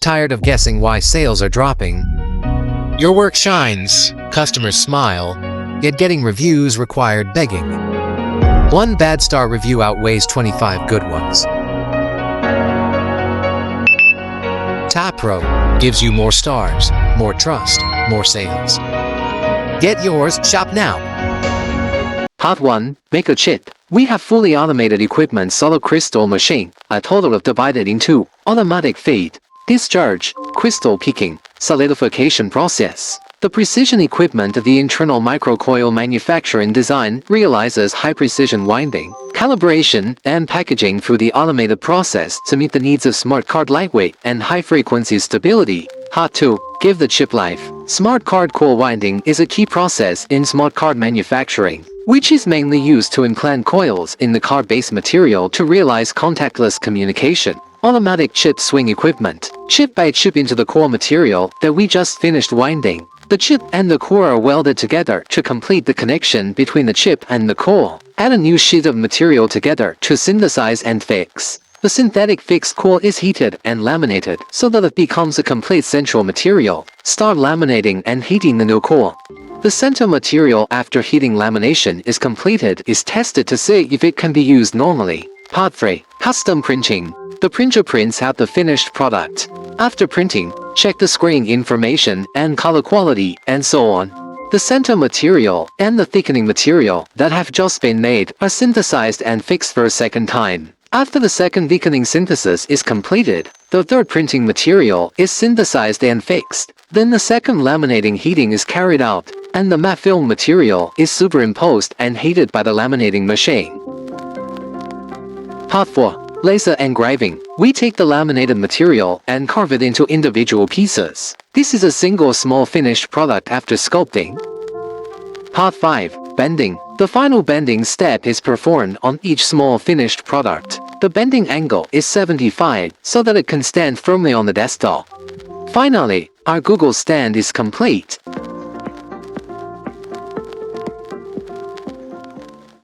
Tired of guessing why sales are dropping? Your work shines, customers smile, yet getting reviews required begging. One bad star review outweighs 25 good ones. TAPro gives you more stars, more trust, more sales. Get yours, shop now. Part 1. Make a chip. We have fully automated equipment solid crystal machine, a total of divided into automatic feed, discharge, crystal picking, solidification process. The precision equipment of the internal microcoil manufacturing design realizes high-precision winding, calibration, and packaging through the automated process to meet the needs of smart card lightweight and high-frequency stability. Part 2. Give the chip life. Smart card coil winding is a key process in smart card manufacturing, which is mainly used to implant coils in the card-based material to realize contactless communication. Automatic chip swing equipment. Chip by chip into the core material that we just finished winding. The chip and the core are welded together to complete the connection between the chip and the core. Add a new sheet of material together to synthesize and fix. The synthetic fixed core is heated and laminated so that it becomes a complete central material. Start laminating and heating the new core. The center material after heating lamination is completed is tested to see if it can be used normally. Part 3. Custom printing. The printer prints out the finished product. After printing, check the screen information and color quality and so on. The center material and the thickening material that have just been made are synthesized and fixed for a second time. After the second thickening synthesis is completed, the third printing material is synthesized and fixed. Then the second laminating heating is carried out, and the matte film material is superimposed and heated by the laminating machine. Part 4. Laser engraving. We take the laminated material and carve it into individual pieces. This is a single small finished product after sculpting. Part 5. Bending. The final bending step is performed on each small finished product. The bending angle is 75 so that it can stand firmly on the desktop. Finally, our Google stand is complete.